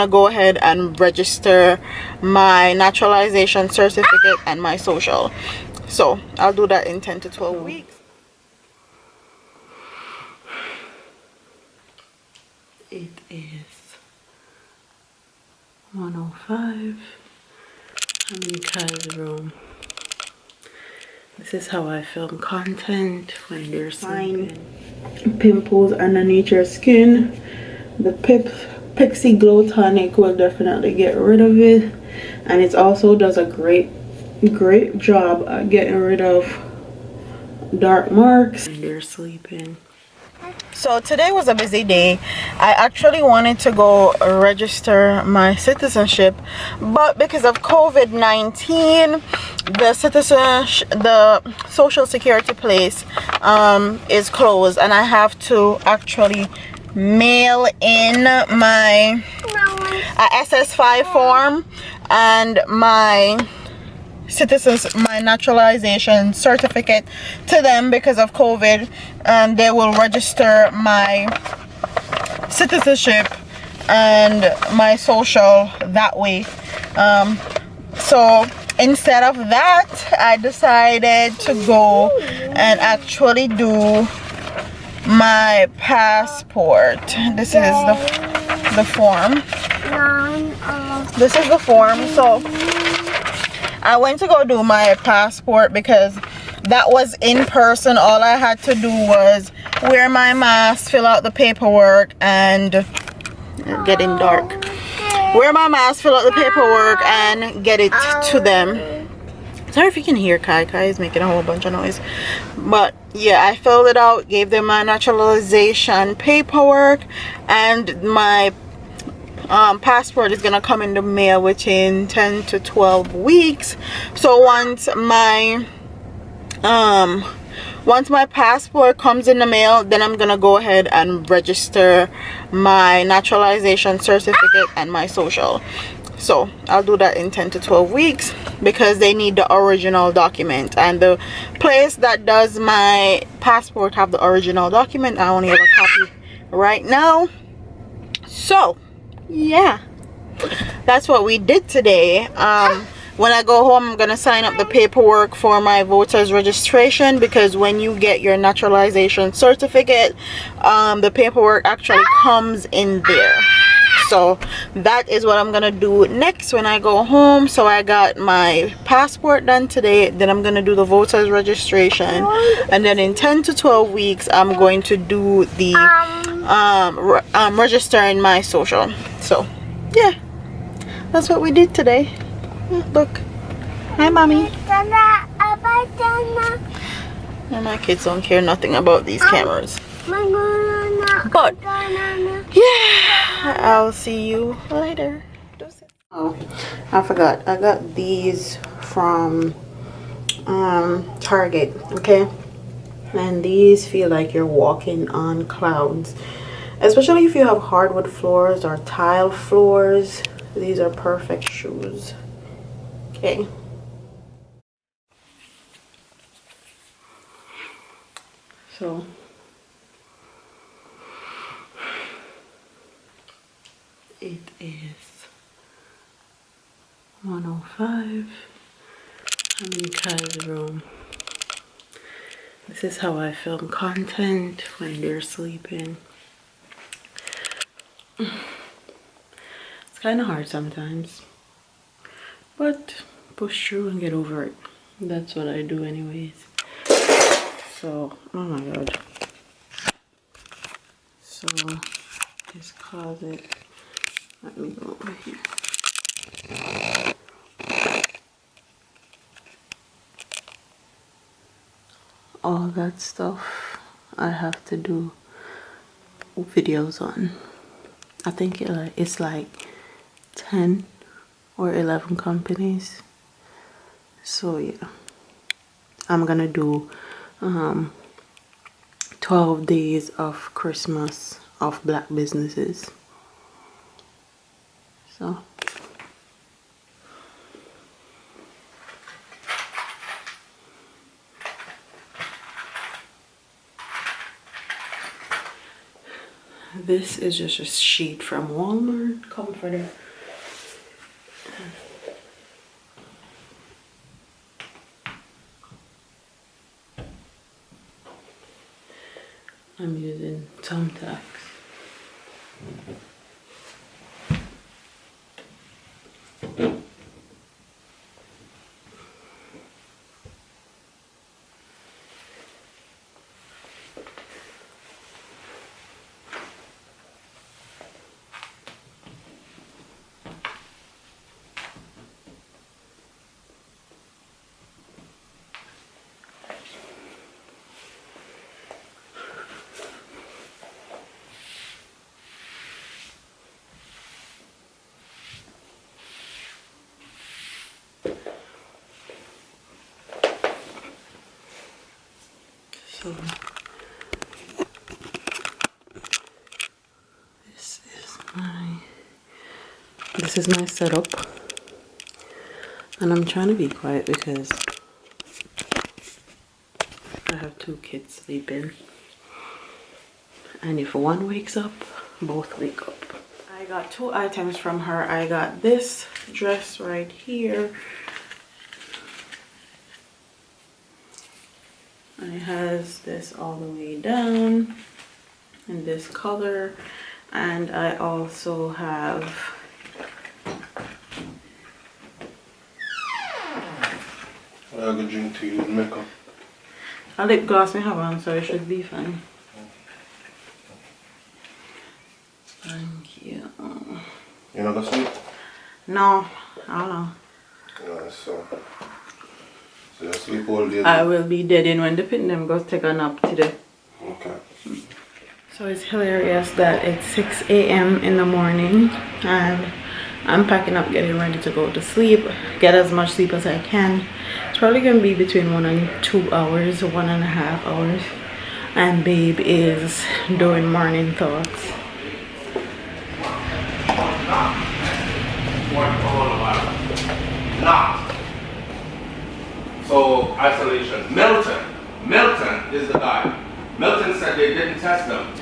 Go ahead and register my naturalization certificate and my social. So I'll do that in 10 to 12 weeks. It is 1:05. I'm in Kai's room. This is how I film content when they're sleeping. Pimples underneath your skin. The Pixie Glow Tonic will definitely get rid of it, and it also does a great job at getting rid of dark marks when they're sleeping. So today was a busy day. I actually wanted to go register my citizenship, but because of COVID-19, the social security place is closed, and I have to actually mail in my SS5 form and my naturalization certificate to them because of COVID, and they will register my citizenship and my social that way. So instead of that, I decided to go and actually do my passport. This is the form. This is the form. So I went to go do my passport because that was in person. All I had to do was wear my mask, fill out the paperwork, and getting dark. Wear my mask, fill out the paperwork, and get it to them. Sorry if you can hear Kai. Kai is making a whole bunch of noise. But yeah, I filled it out, gave them my naturalization paperwork, and my passport is gonna come in the mail within 10 to 12 weeks. So once my passport comes in the mail, then I'm gonna go ahead and register my naturalization certificate and my social. So I'll do that in 10 to 12 weeks because they need the original document, and the place that does my passport have the original document. I only have a copy right now. So yeah, that's what we did today. When I go home, I'm gonna sign up the paperwork for my voters registration, because when you get your naturalization certificate, the paperwork actually comes in there. So that is what I'm gonna do next when I go home. So I got my passport done today, then I'm gonna do the voters registration, and then in 10 to 12 weeks I'm going to do the registering my social. So yeah, that's what we did today. Look, hi mommy. And my kids don't care nothing about these cameras. But yeah, I'll see you later. Oh, I forgot, I got these from Target. Okay, and these feel like you're walking on clouds, especially if you have hardwood floors or tile floors. These are perfect shoes. Okay, so it is 1:05. I'm in Kai's room. This is how I film content when they're sleeping. It's kind of hard sometimes, but push through and get over it. That's what I do anyways. So, oh my god. So, this closet, let me go over here. All that stuff I have to do videos on. I think it's like 10 or 11 companies. So yeah, I'm gonna do 12 days of Christmas of black businesses. So This is just a sheet from Walmart, comforter. I'm using thumbtacks. So this is my setup, and I'm trying to be quiet because I have 2 kids sleeping, and if one wakes up, both wake up. I got 2 items from her. I got this dress right here. And it has this all the way down in this color, and I also have I have a drink to you and makeup. a lip gloss I have on, so it should be fine. Thank you. You not gonna sleep? No, I don't know. Yeah, so you sleep all day? I will be dead in when the pin them goes take a nap today. Okay. So it's hilarious that it's 6 a.m. in the morning and I'm packing up, getting ready to go to sleep, get as much sleep as I can. It's probably gonna be between 1 and 2 hours, 1.5 hours, and babe is doing morning thoughts. Not. So isolation. Milton is the guy. Milton said they didn't test them.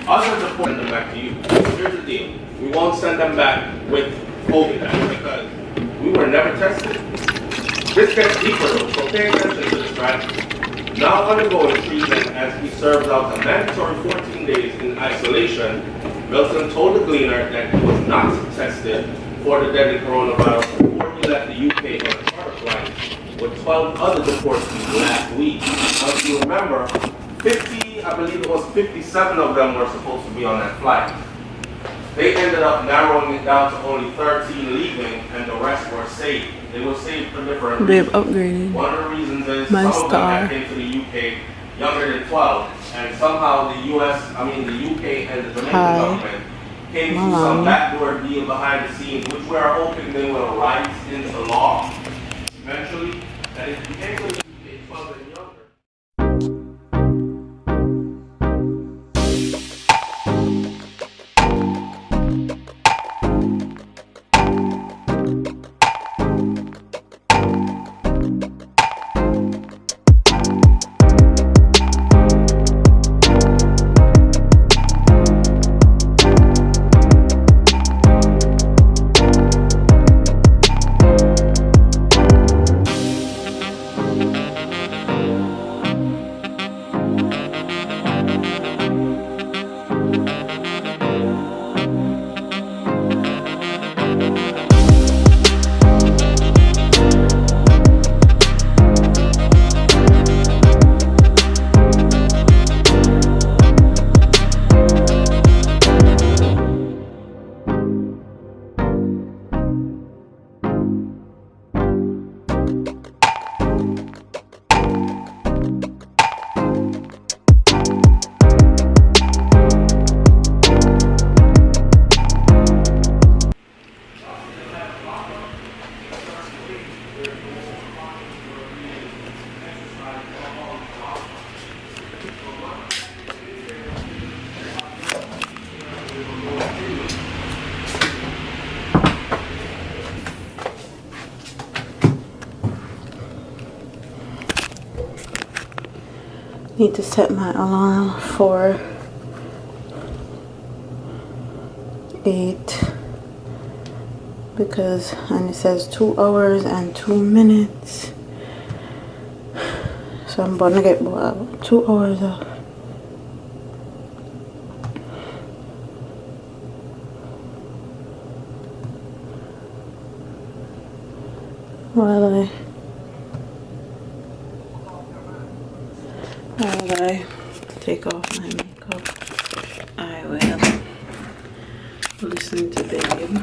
Us as a send them back to you. Here's the deal. We won't send them back with COVID because we were never tested. This gets deeper though, so pay attention to this, right? Now undergoing treatment as he serves out a mandatory 14 days in isolation, Milton told the Gleaner that he was not tested for the deadly coronavirus before he left the UK on a charter flight with 12 other deportees last week. Now if you remember, 50, I believe it was 57 of them were supposed to be on that flight. They ended up narrowing it down to only 13 leaving and the rest were saved. They were saved for different reasons. Upgraded. One of the reasons is some of them that came to the UK younger than 12, and somehow the UK and the Dominican government came to some backdoor deal behind the scenes, which we are hoping they will rise into law eventually. That if you came to the UK 12 and younger. Need to set my alarm for 8 because, and it says 2 hours and 2 minutes. So I'm gonna get 2 hours of while I take off my makeup, I will listen to Babe.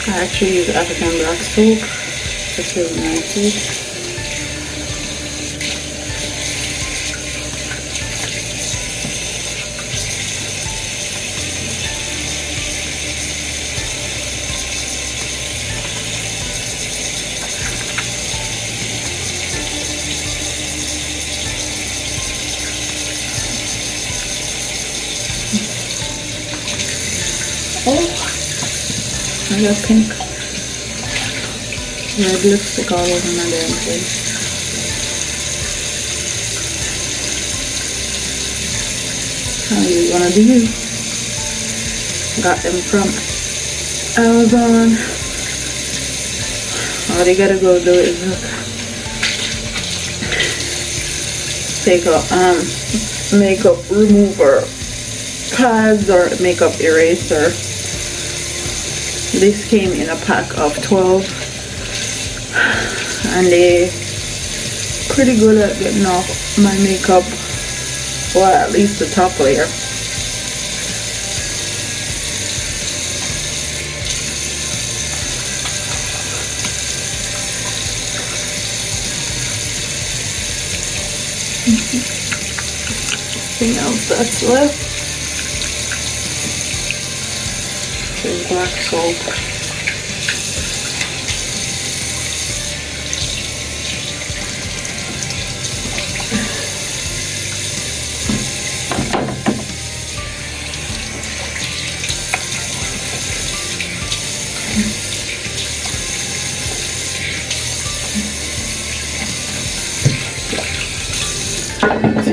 I actually use African black soap. It's really nice. Oh, I got pink red lipstick all over my damn face. How you gonna do you? Got them from Amazon. All they gotta go do is take a makeup remover pads or makeup eraser. This came in a pack of 12 and they pretty good at getting off my makeup, or at least the top layer. Anything else that's left is black soap.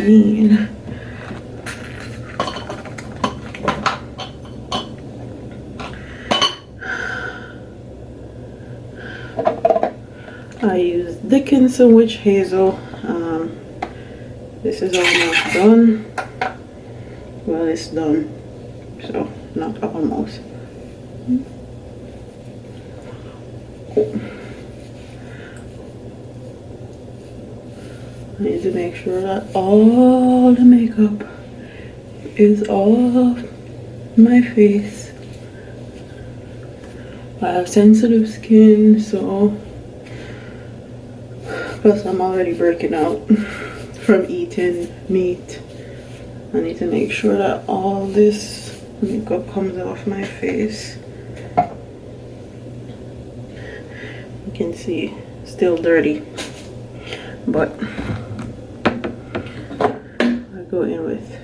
Clean. I use Dickinson Witch Hazel. This is almost done. Well, it's done, so not almost. I need to make sure that all the makeup is off my face. I have sensitive skin, so plus I'm already breaking out from eating meat. I need to make sure that all this makeup comes off my face. You can see still dirty, but I go in with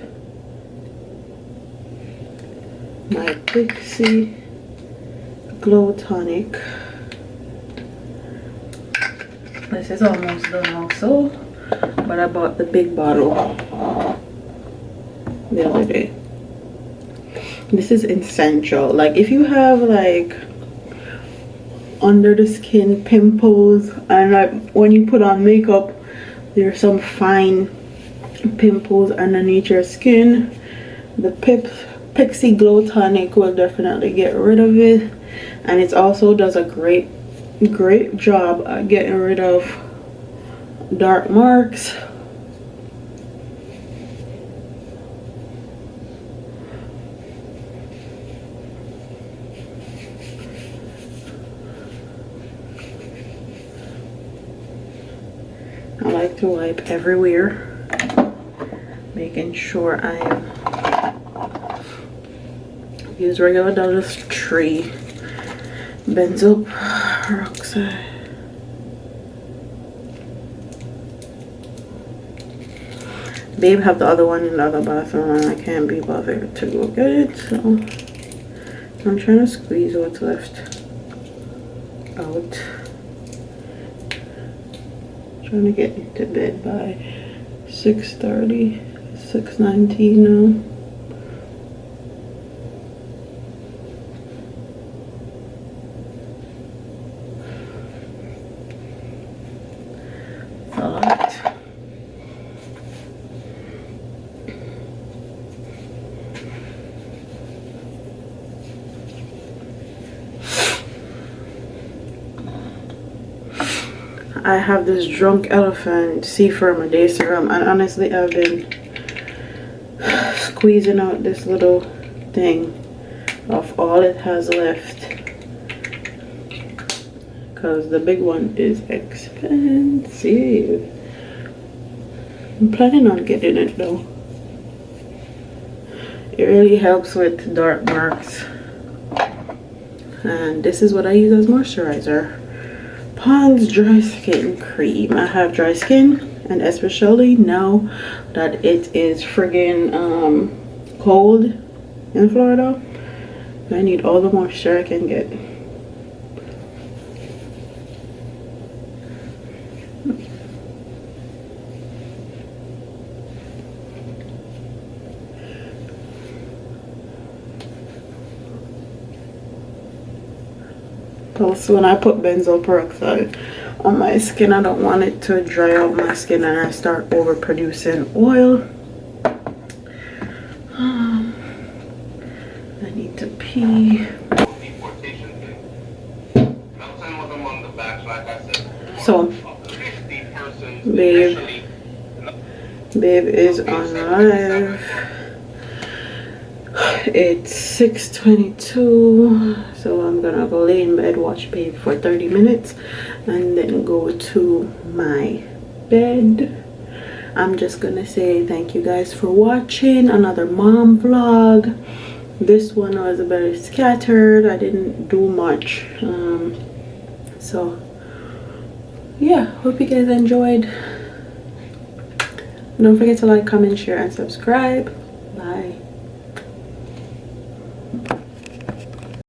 my Pixie Glow Tonic. This is almost done also, but I bought the big bottle the other day. This is essential. Like if you have like under the skin pimples, and like when you put on makeup there's some fine pimples underneath your skin, the Pixie Glow Tonic will definitely get rid of it. And it also does a great job at getting rid of dark marks. I like to wipe everywhere, making sure I use regular Dollar Tree benzoyl peroxide. Babe have the other one in the other bathroom and I can't be bothered to go get it, so I'm trying to squeeze what's left out. Trying to get into bed by 6:30, 6:19 now. It's a lot. I have this Drunk Elephant C-Firma Day Serum, and honestly I've been squeezing out this little thing of all it has left because the big one is expensive. I'm planning on getting it though. It really helps with dark marks, and this is what I use as moisturizer. Pond's Dry Skin Cream. I have dry skin, and especially now that it is friggin' cold in Florida, I need all the moisture I can get. Also, when I put benzoyl peroxide on my skin, I don't want it to dry out my skin and I start overproducing oil. I need to pee. So, babe is on live. It's 6:22, so I'm gonna go lay in bed, watch babe for 30 minutes, and then go to my bed. I'm just gonna say thank you guys for watching another mom vlog. This one was a bit scattered. I didn't do much, so yeah, hope you guys enjoyed. Don't forget to like, comment, share, and subscribe. Bye.